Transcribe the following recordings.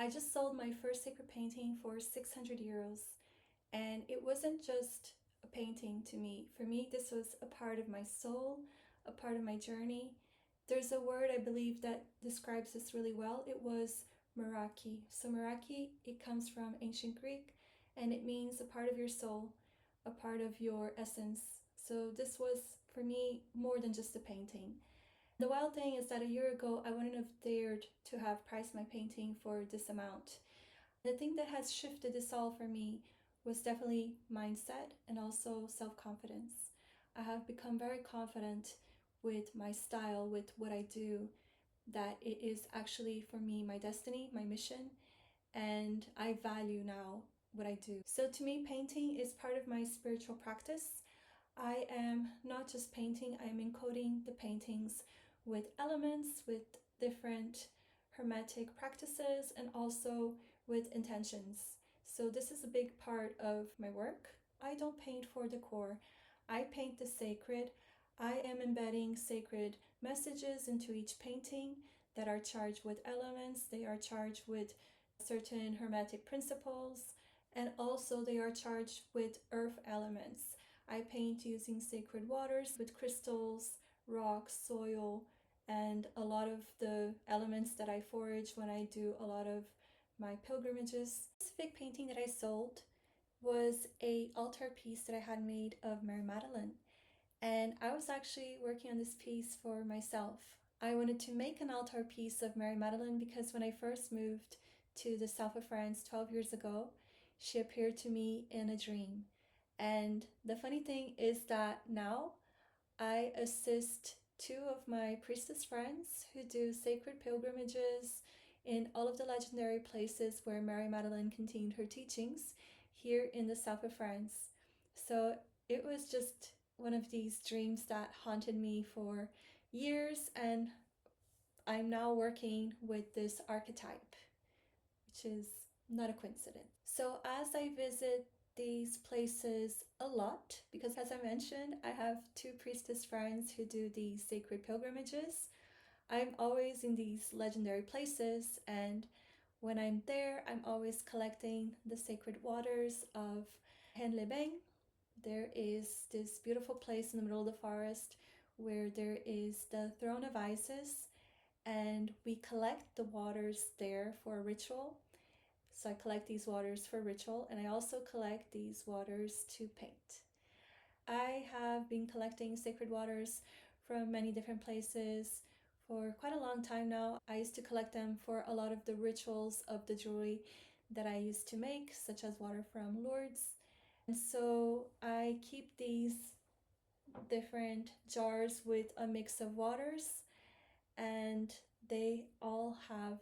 I just sold my first sacred painting for 600 euros, and it wasn't just a painting to me. For me, this was a part of my soul, a part of my journey. There's a word I believe that describes this really well. It was meraki. So meraki, it comes from ancient Greek, and it means a part of your soul, a part of your essence. So this was, for me, more than just a painting. The wild thing is that a year ago, I wouldn't have dared to have priced my painting for this amount. The thing that has shifted this all for me was definitely mindset and also self-confidence. I have become very confident with my style, with what I do, that it is actually for me my destiny, my mission, and I value now what I do. So to me, painting is part of my spiritual practice. I am not just painting, I am encoding the paintings with elements, with different hermetic practices, and also with intentions. So this is a big part of my work. I don't paint for decor. I paint the sacred. I am embedding sacred messages into each painting that are charged with elements. They are charged with certain hermetic principles, and also they are charged with earth elements. I paint using sacred waters with crystals, rocks, soil, and a lot of the elements that I forage when I do a lot of my pilgrimages. The specific painting that I sold was a altar piece that I had made of Mary Magdalene, and I was actually working on this piece for myself. I wanted to make an altar piece of Mary Magdalene because when I first moved to the south of France 12 years ago, she appeared to me in a dream. And the funny thing is that now I assist two of my priestess friends who do sacred pilgrimages in all of the legendary places where Mary Magdalene continued her teachings here in the south of France. So it was just one of these dreams that haunted me for years, and I'm now working with this archetype, which is not a coincidence. So as I visit these places a lot, because as I mentioned, I have two priestess friends who do these sacred pilgrimages. I'm always in these legendary places, and when I'm there, I'm always collecting the sacred waters of Henlebeng. There is this beautiful place in the middle of the forest where there is the throne of Isis, and we collect the waters there for a ritual. So I collect these waters for ritual, and I also collect these waters to paint. I have been collecting sacred waters from many different places for quite a long time now. I used to collect them for a lot of the rituals of the jewelry that I used to make, such as water from Lourdes. And so I keep these different jars with a mix of waters, and they all have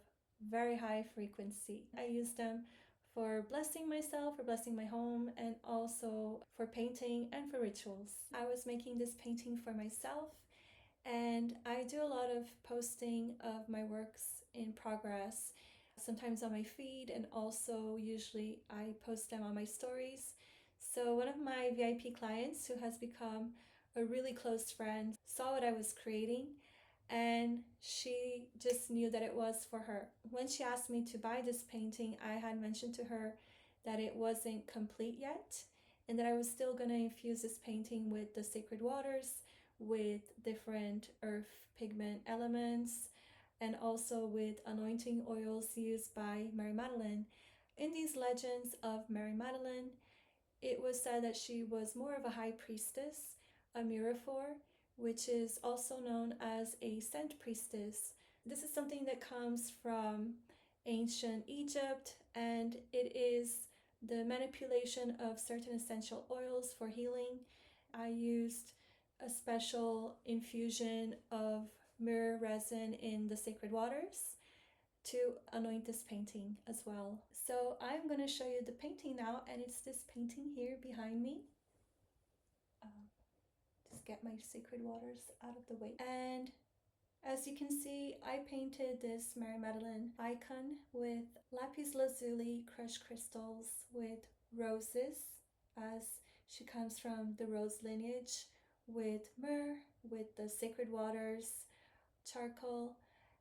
very high frequency. I use them for blessing myself, for blessing my home, and also for painting and for rituals. I was making this painting for myself, and I do a lot of posting of my works in progress, sometimes on my feed, and also usually I post them on my stories. So one of my VIP clients, who has become a really close friend, saw what I was creating, and she just knew that it was for her. When she asked me to buy this painting, I had mentioned to her that it wasn't complete yet, and that I was still going to infuse this painting with the sacred waters, with different earth pigment elements, and also with anointing oils used by Mary Magdalene. In these legends of Mary Magdalene, it was said that she was more of a high priestess, a miraphor, which is also known as a scent priestess. This is something that comes from ancient Egypt, and it is the manipulation of certain essential oils for healing. I used a special infusion of myrrh resin in the sacred waters to anoint this painting as well. So I'm going to show you the painting now, and it's this painting here behind me. Just get my sacred waters out of the way. And as you can see, I painted this Mary Magdalene icon with lapis lazuli crushed crystals with roses, as she comes from the rose lineage, with myrrh, with the sacred waters, charcoal.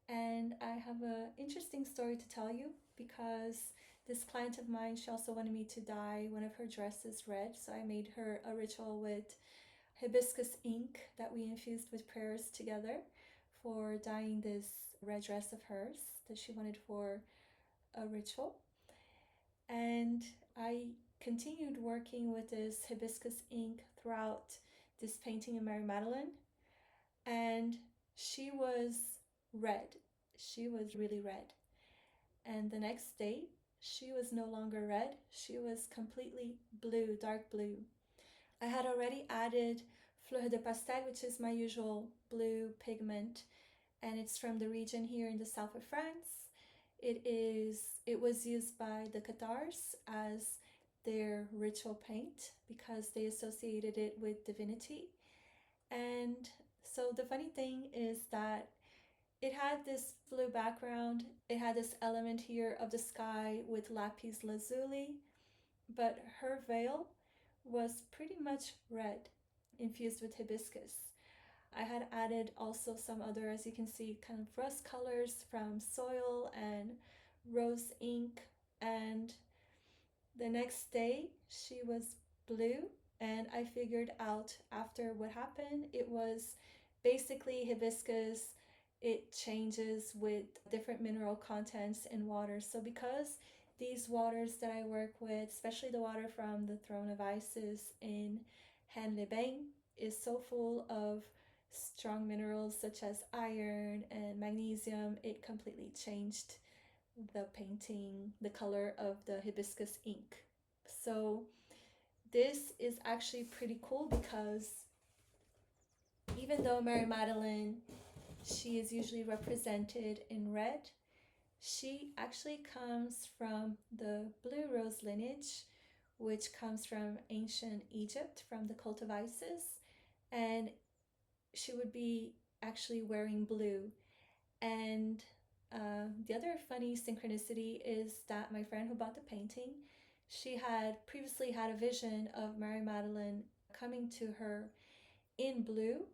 And I have an interesting story to tell you, because this client of mine, she also wanted me to dye one of her dresses red. So I made her a ritual with hibiscus ink that we infused with prayers together for dyeing this red dress of hers that she wanted for a ritual. And I continued working with this hibiscus ink throughout this painting of Mary Magdalene. And she was red. She was really red. And the next day, she was no longer red. She was completely blue, dark blue. I had already added fleur de pastel, which is my usual blue pigment, and it's from the region here in the south of France. It was used by the Cathars as their ritual paint because they associated it with divinity. And so the funny thing is that it had this blue background. It had this element here of the sky with lapis lazuli, but her veil was pretty much red, infused with hibiscus. I had added also some other, as you can see, kind of rust colors from soil and rose ink. And the next day, she was blue, and I figured out after what happened, it was basically hibiscus. It changes with different mineral contents in water. So, because these waters that I work with, especially the water from the Throne of Isis in Han-les-Bains, is so full of strong minerals such as iron and magnesium, it completely changed the painting, the color of the hibiscus ink. So this is actually pretty cool because even though Mary Magdalene, she is usually represented in red, she actually comes from the blue rose lineage, which comes from ancient Egypt, from the cult of Isis, and she would be actually wearing blue. And the other funny synchronicity is that my friend who bought the painting, she had previously had a vision of Mary Magdalene coming to her in blue.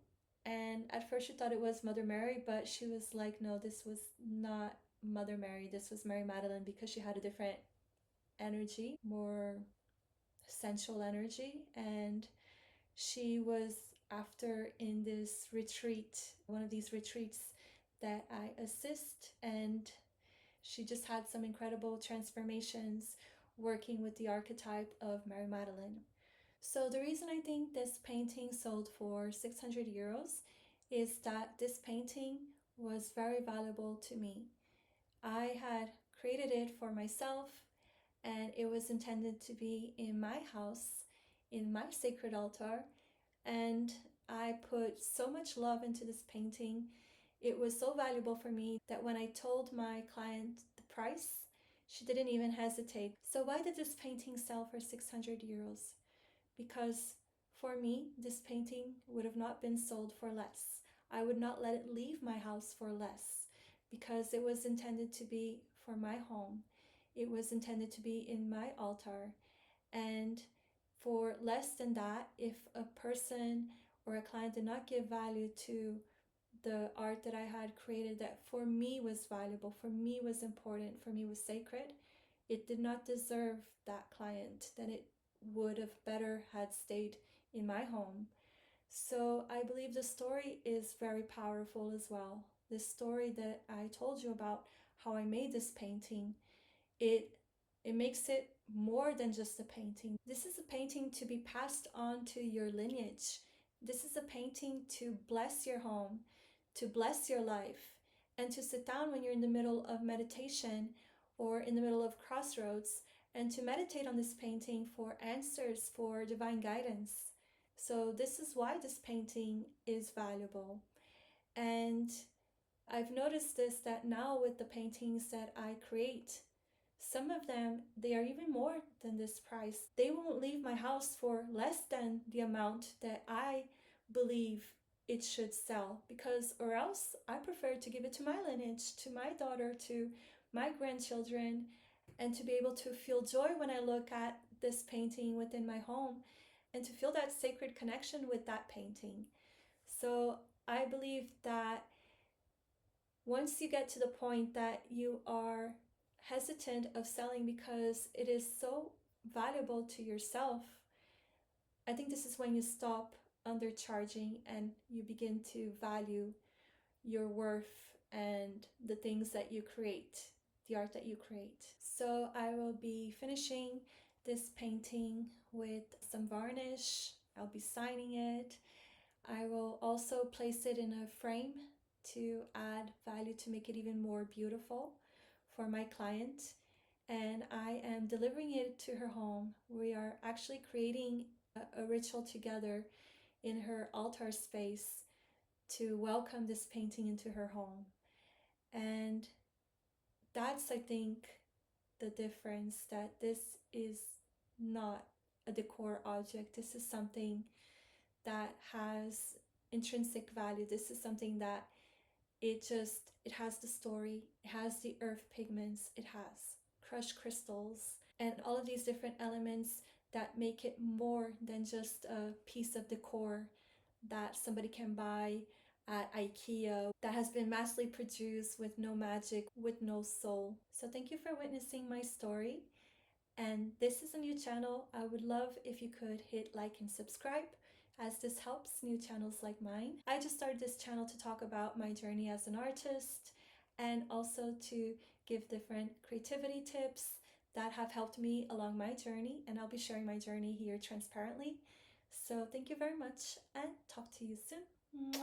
And at first she thought it was Mother Mary, but she was like, no, this was not Mother Mary. This was Mary Magdalene because she had a different energy, more sensual energy. And she was after in this retreat, one of these retreats that I assist, and she just had some incredible transformations working with the archetype of Mary Magdalene. So the reason I think this painting sold for 600 euros is that this painting was very valuable to me. I had created it for myself, and it was intended to be in my house, in my sacred altar, and I put so much love into this painting. It was so valuable for me that when I told my client the price, she didn't even hesitate. So why did this painting sell for 600 euros? Because for me, this painting would have not been sold for less. I would not let it leave my house for less because it was intended to be for my home. It was intended to be in my altar. And for less than that, if a person or a client did not give value to the art that I had created that for me was valuable, for me was important, for me was sacred, it did not deserve that client, then it would have better had stayed in my home. So I believe the story is very powerful as well. This story that I told you about how I made this painting, it it makes it more than just a painting. This is a painting to be passed on to your lineage. This is a painting to bless your home, to bless your life, and to sit down when you're in the middle of meditation or in the middle of crossroads and to meditate on this painting for answers, for divine guidance. So this is why this painting is valuable. And I've noticed this that now with the paintings that I create, some of them, they are even more than this price. They won't leave my house for less than the amount that I believe it should sell, because or else I prefer to give it to my lineage, to my daughter, to my grandchildren, and to be able to feel joy when I look at this painting within my home and to feel that sacred connection with that painting. So I believe that once you get to the point that you are hesitant of selling because it is so valuable to yourself, I think this is when you stop undercharging and you begin to value your worth and the things that you create, the art that you create. So I will be finishing this painting with some varnish. I'll be signing it. I will also place it in a frame to add value to make it even more beautiful for my client. And I am delivering it to her home. We are actually creating a ritual together in her altar space to welcome this painting into her home. And that's, I think, the difference, that this is not a decor object. This is something that has intrinsic value. This is something that it has the story, it has the earth pigments, it has crushed crystals, and all of these different elements that make it more than just a piece of decor that somebody can buy at IKEA that has been massively produced with no magic, with no soul. So thank you for witnessing my story. And this is a new channel. I would love if you could hit like and subscribe, as this helps new channels like mine. I just started this channel to talk about my journey as an artist and also to give different creativity tips that have helped me along my journey, and I'll be sharing my journey here transparently. So thank you very much and talk to you soon.